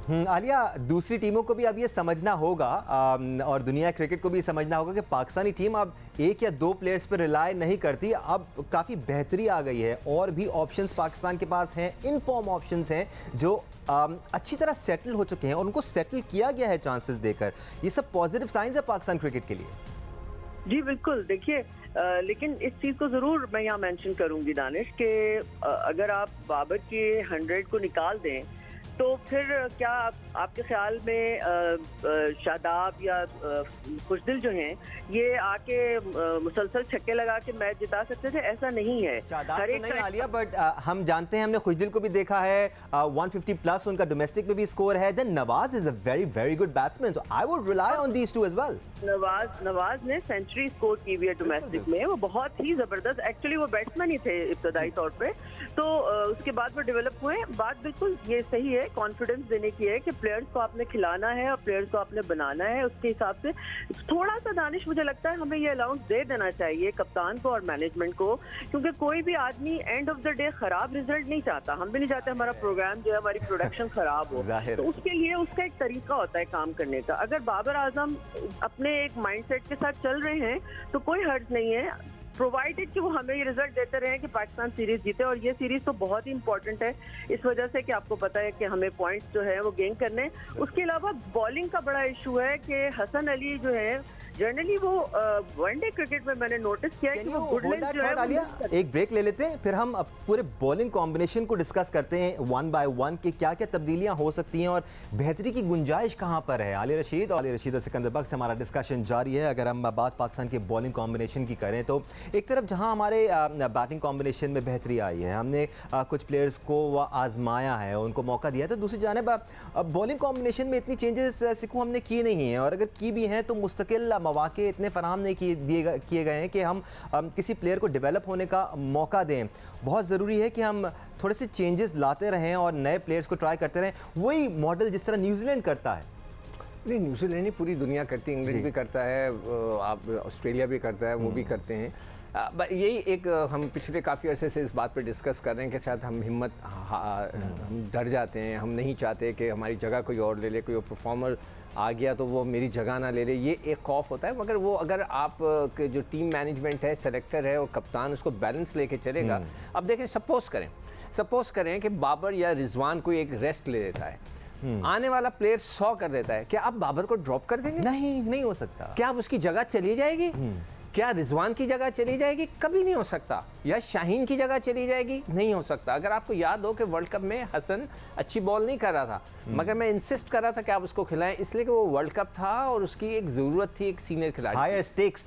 आलिया, दूसरी टीमों को भी अब ये समझना होगा और दुनिया क्रिकेट को भी समझना होगा कि पाकिस्तानी टीम अब एक या दो प्लेयर्स पर रिलाय नहीं करती। अब काफ़ी बेहतरी आ गई है और भी ऑप्शंस पाकिस्तान के पास हैं, इनफॉर्म ऑप्शंस हैं जो अच्छी तरह सेटल हो चुके हैं और उनको सेटल किया गया है चांसेस देकर। ये सब पॉजिटिव साइंस है पाकिस्तान क्रिकेट के लिए। जी बिल्कुल, देखिए लेकिन इस चीज़ को ज़रूर मैं यहाँ मेंशन करूँगी दानिश कि अगर आप बाबर के 100 को निकाल दें तो फिर क्या आपके ख्याल में शादाब या खुशदिल जो हैं ये आके मुसलसल छक्के लगा के मैच जिता सकते थे? ऐसा नहीं है। शादाब तो नहीं आलिया, बट हम जानते हैं, हमने खुशदिल को भी देखा है 150 प्लस उनका डोमेस्टिक में भी स्कोर है। Then Nawaz is a very very good batsman, so I would rely on these two as well. Nawaz ने सेंचुरी स्कोर की हुई है डोमेस्टिक में, वो बहुत ही जबरदस्त, एक्चुअली वो बैट्समैन ही थे इब्तदाई तौर पे, तो उसके बाद वो डेवलप हुए। बात बिल्कुल ये सही है, कॉन्फिडेंस देने की है कि प्लेयर्स को आपने खिलाना है और प्लेयर्स को आपने बनाना है। उसके हिसाब से थोड़ा सा दानिश मुझे लगता है हमें ये अलाउंस दे देना चाहिए कप्तान को और मैनेजमेंट को, क्योंकि कोई भी आदमी एंड ऑफ द डे खराब रिजल्ट नहीं चाहता। हम भी नहीं चाहते हमारा प्रोग्राम जो है, हमारी प्रोडक्शन खराब हो, तो उसके लिए उसका एक तरीका होता है काम करने का। अगर बाबर आजम अपने एक माइंडसेट के साथ चल रहे हैं तो कोई हर्ज नहीं है, प्रोवाइडेड कि वो हमें ये रिजल्ट देते रहे कि पाकिस्तान सीरीज जीते। और ये सीरीज तो बहुत ही इंपॉर्टेंट है इस वजह से कि आपको पता है कि हमें पॉइंट्स जो है वो गेन करने। उसके अलावा बॉलिंग का बड़ा इशू है कि हसन अली जो है जनरली वो वनडे क्रिकेट में मैंने नोटिस किया है कि वो गुडलैंड जो है आलिया, एक ब्रेक ले लेते हैं, फिर हम पूरे बॉलिंग कॉम्बिनेशन को डिस्कस करते हैं वन बाय वन कि क्या क्या तब्दीलियां हो सकती हैं और बेहतरी की गुंजाइश कहां पर है। आलिया रशीद और सिकंदर बख्श से हमारा डिस्कशन जारी है। अगर हम बात पाकिस्तान के बॉलिंग कॉम्बिनेशन की करें तो एक तरफ जहां हमारे बैटिंग कॉम्बिनेशन में बेहतरी आई है, हमने कुछ प्लेयर्स को आजमाया है, उनको मौका दिया है, तो दूसरी जानिब बॉलिंग कॉम्बिनेशन में इतनी चेंजेस सिक्कू हमने की नहीं है, और अगर की भी हैं तो मुस्तकिल मौके इतने फराहम नहीं किए गए हैं कि हम किसी प्लेयर को डेवलप होने का मौका दें। बहुत ज़रूरी है कि हम थोड़े से चेंजेस लाते रहें और नए प्लेयर्स को ट्राई करते रहें, वही मॉडल जिस तरह न्यूजीलैंड करता है। नहीं, न्यूजीलैंड ही पूरी दुनिया करती है, इंग्लैंड भी करता है, आप ऑस्ट्रेलिया भी करता है, वो भी करते हैं। यही एक हम पिछले काफ़ी अरसे से इस बात पे डिस्कस कर रहे हैं कि शायद हम हम डर जाते हैं, हम नहीं चाहते कि हमारी जगह कोई और ले ले, कोई और परफॉर्मर आ गया तो वो मेरी जगह ना ले ले, ये एक खौफ होता है। मगर वो अगर आप जो टीम मैनेजमेंट है, सेलेक्टर है और कप्तान उसको बैलेंस लेके चलेगा। अब देखें, सपोज करें कि बाबर या रिजवान कोई एक रेस्ट ले लेता है, आने वाला प्लेयर 100 कर देता है, क्या आप बाबर को ड्रॉप कर देंगे? नहीं हो सकता। क्या आप उसकी जगह चली जाएगी? क्या रिजवान की जगह चली जाएगी? कभी नहीं हो सकता। या शाहीन की जगह चली जाएगी? नहीं हो सकता। अगर आपको याद हो कि वर्ल्ड कप में हसन अच्छी बॉल नहीं कर रहा था, मगर मैं इंसिस्ट कर रहा था कि आप उसको खिलाएं, इसलिए कि वो वर्ल्ड कप था और उसकी एक ज़रूरत थी एक सीनियर खिलाड़ी। हायर स्टेक्स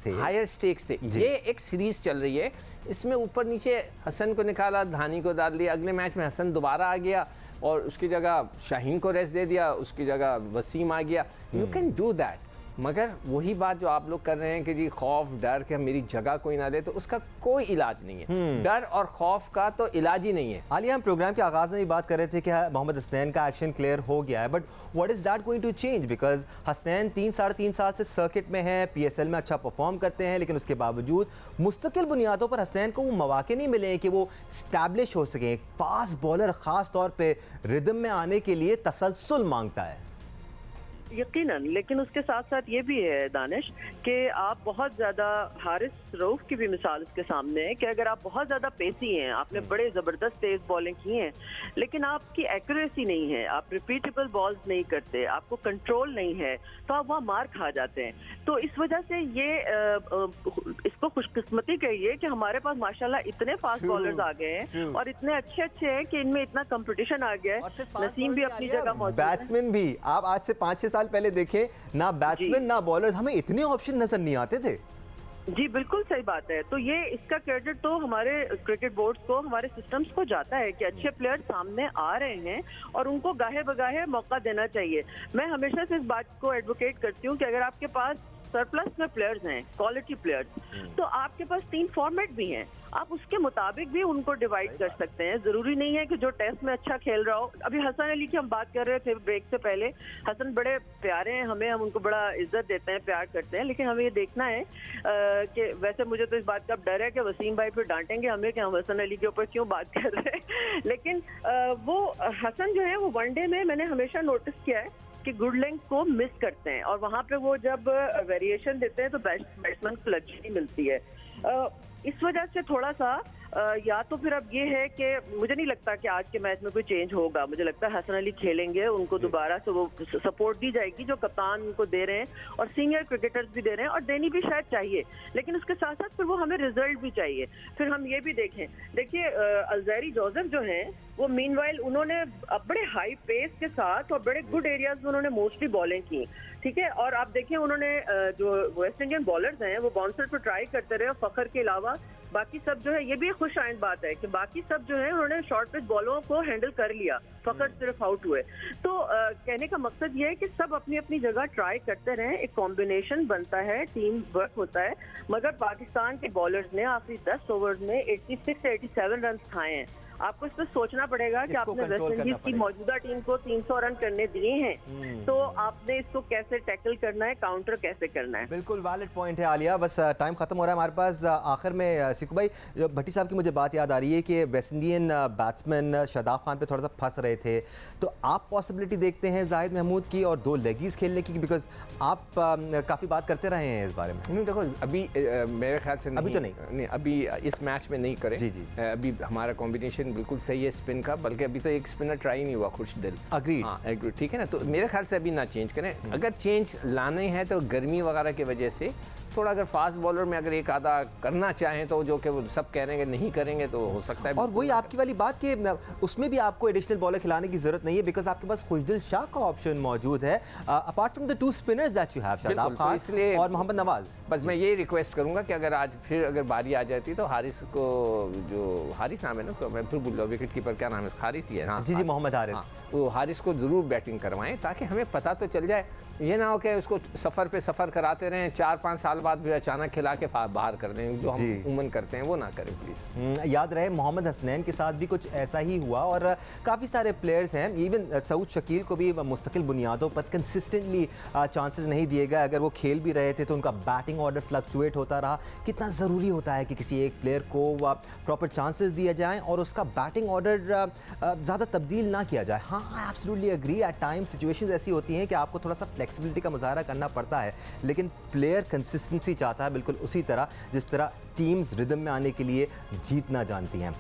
थे। ये एक सीरीज चल रही है, इसमें ऊपर नीचे हसन को निकाला, धानी को डाल दिया, अगले मैच में हसन दोबारा आ गया और उसकी जगह शाहीन को रेस्ट दे दिया, उसकी जगह वसीम आ गया। You can do that. मगर वही बात जो आप लोग कर रहे हैं कि जी खौफ डर कि मेरी जगह कोई ना दे, तो उसका कोई इलाज नहीं है। डर और खौफ का तो इलाज ही नहीं है। आलिया, हम प्रोग्राम के आगाज में भी बात कर रहे थे कि मोहम्मद हसनैन का एक्शन क्लियर हो गया है, but what is that going to change? Because Hasnain 3-3.5 साल से सर्किट में है, PSL में अच्छा परफॉर्म करते हैं, लेकिन उसके बावजूद मुस्तकिल बुनियादों पर हसनैन को वो मौके नहीं मिले कि वो स्टैब्लिश हो सकें। फास्ट बॉलर ख़ास तौर पर रिदम में आने के लिए तसलसल मांगता है। यकीनन, लेकिन उसके साथ साथ ये भी है दानिश कि आप बहुत ज़्यादा हारिस रऊफ की भी मिसाल उसके सामने है कि अगर आप बहुत ज़्यादा पेसी हैं, आपने बड़े ज़बरदस्त तेज़ बॉलिंग की है, लेकिन आपकी एक्यूरेसी नहीं है, आप रिपीटेबल बॉल्स नहीं करते, आपको कंट्रोल नहीं है, तो आप वहाँ मार खा जाते हैं। तो इस वजह से ये इसको खुशकिस्मती कहिए कि हमारे पास माशाल्लाह इतने फास्ट बॉलर्स आ गए हैं और इतने अच्छे हैं कि इनमें इतना कंपटीशन आ गया है। नसीम भी अपनी जगह मौजूद है, बैट्समैन भी। आप आज से 5-6 साल पहले देखें, ना बैट्समैन ना बॉलर्स, हमें इतने ऑप्शन नजर नहीं आते थे। जी बिल्कुल सही बात है। तो ये इसका क्रेडिट तो हमारे क्रिकेट बोर्ड्स को, हमारे सिस्टम्स को जाता है कि अच्छे प्लेयर सामने आ रहे हैं और उनको गाहे बगाहे मौका देना चाहिए। मैं हमेशा से इस बात को एडवोकेट करती हूँ कि अगर आपके पास सरप्लस में प्लेयर्स हैं, क्वालिटी प्लेयर्स, तो आपके पास 3 फॉर्मेट भी हैं, आप उसके मुताबिक भी उनको डिवाइड कर सकते हैं। जरूरी नहीं है कि जो टेस्ट में अच्छा खेल रहा हो। अभी हसन अली की हम बात कर रहे थे ब्रेक से पहले, हसन बड़े प्यारे हैं, हमें हम उनको बड़ा इज्जत देते हैं, प्यार करते हैं, लेकिन हमें ये देखना है कि वैसे मुझे तो इस बात का डर है कि वसीम भाई फिर डांटेंगे हमें कि हम हसन अली के ऊपर क्यों बात कर रहे हैं लेकिन वो हसन जो है वो वनडे में मैंने हमेशा नोटिस किया है कि गुड लेंथ को मिस करते हैं, और वहाँ पे वो जब वेरिएशन देते हैं तो बैट्समैन को लग्जरी मिलती है। इस वजह से थोड़ा सा या तो फिर अब ये है कि मुझे नहीं लगता कि आज के मैच में कोई चेंज होगा। मुझे लगता है हसन अली खेलेंगे, उनको दोबारा से वो सपोर्ट दी जाएगी जो कप्तान उनको दे रहे हैं और सीनियर क्रिकेटर्स भी दे रहे हैं, और देनी भी शायद चाहिए, लेकिन उसके साथ साथ फिर वो हमें रिजल्ट भी चाहिए। फिर हम ये भी देखें, देखिए अलजैरी जोसेफ जो हैं वो मीनवाइल उन्होंने बड़े हाई पेस के साथ और बड़े गुड एरियाज में उन्होंने मोस्टली बॉलिंग की, ठीक है। और आप देखिए उन्होंने जो वेस्ट इंडियन बॉलर्स हैं वो बाउंसर पर ट्राई करते रहे, फखर के अलावा बाकी सब जो है, ये भी खुश आइंद बात है कि बाकी सब जो है उन्होंने शॉर्ट पिच बॉलों को हैंडल कर लिया, फखर सिर्फ आउट हुए। तो कहने का मकसद ये है कि सब अपनी अपनी जगह ट्राई करते रहें, एक कॉम्बिनेशन बनता है, टीम वर्क होता है। मगर पाकिस्तान के बॉलर्स ने आखिरी 10 ओवर्स में 86 से 87 रन खाए हैं। आपको इस पर सोचना पड़ेगा कि आपने वेस्ट इंडीज की मौजूदा टीम को 300 रन करने दिए हैं, तो आपने इसको कैसे टैकल करना है, काउंटर कैसे करना है। बिल्कुल वैलिड पॉइंट है आलिया। बस टाइम खत्म हो रहा है हमारे पास। आखिर में सिकू भाई, भट्टी साहब की मुझे बात याद आ रही है कि West Indian batsman Shadab Khan पे थोड़ा सा फंस रहे थे, तो आप पॉसिबिलिटी देखते हैं जाहिद महमूद की और 2 लेगीज खेलने की, बिकॉज आप काफ़ी बात करते रहे हैं इस बारे में। नहीं देखो, अभी मेरे ख्याल से अभी तो नहीं, अभी इस मैच में नहीं करें। जी। अभी हमारा कॉम्बिनेशन बिल्कुल सही है स्पिन का, बल्कि अभी तो एक स्पिनर ट्राई नहीं हुआ, खुशदिल। अग्रीड। हाँ एग्रीड, ठीक है ना। तो मेरे ख्याल से अभी ना चेंज करें। अगर चेंज लाने हैं तो गर्मी वगैरह की वजह से थोड़ा, अगर फास्ट बॉलर में अगर एक आधा करना चाहें तो जो कि वो सब कह रहे हैं नहीं करेंगे तो हो सकता है। और वही आपकी वाली बात कि उसमें भी आपको एडिशनल बॉलर खिलाने की जरूरत नहीं है, बिकॉज आपके पास खुशदिल शाह का ऑप्शन मौजूद है, apart from the 2 spinners that you have, Shadab Khan और मोहम्मद नवाज। बस मैं ये रिक्वेस्ट करूंगा कि अगर आज फिर अगर बारी आ जाती तो हारिस को, जो हारिस नाम है ना, मैं फिर भूल रहा हूँ विकेट कीपर क्या नाम है, हारिस ही है। हाँ जी, मोहम्मद हारिस। वो हारिस को जरूर बैटिंग करवाएं ताकि हमें पता तो चल जाए। ये ना हो कि उसको सफ़र पे सफ़र कराते रहें, 4-5 साल बाद भी अचानक खिला के बाहर कर दें, जो हम उमन करते हैं वो ना करें प्लीज़। याद रहे मोहम्मद हसनैन के साथ भी कुछ ऐसा ही हुआ, और काफ़ी सारे प्लेयर्स हैं, इवन सऊद शकील को भी मुस्तकिल बुनियादों पर कंसिस्टेंटली चांसेस नहीं दिए गए। अगर वो खेल भी रहे थे तो उनका बैटिंग ऑर्डर फ्लक्चुएट होता रहा। कितना ज़रूरी होता है कि किसी एक प्लेयर को प्रॉपर चांसेस दिए जाएँ और उसका बैटिंग ऑर्डर ज़्यादा तब्दील ना किया जाए। हाँ, I absolutely agree, at times situations ऐसी होती हैं कि आपको थोड़ा सा फ्लेक्सिबिलिटी का मुजाहरा करना पड़ता है, लेकिन प्लेयर कंसिस्टेंसी चाहता है, बिल्कुल उसी तरह जिस तरह टीम्स रिदम में आने के लिए जीतना जानती हैं।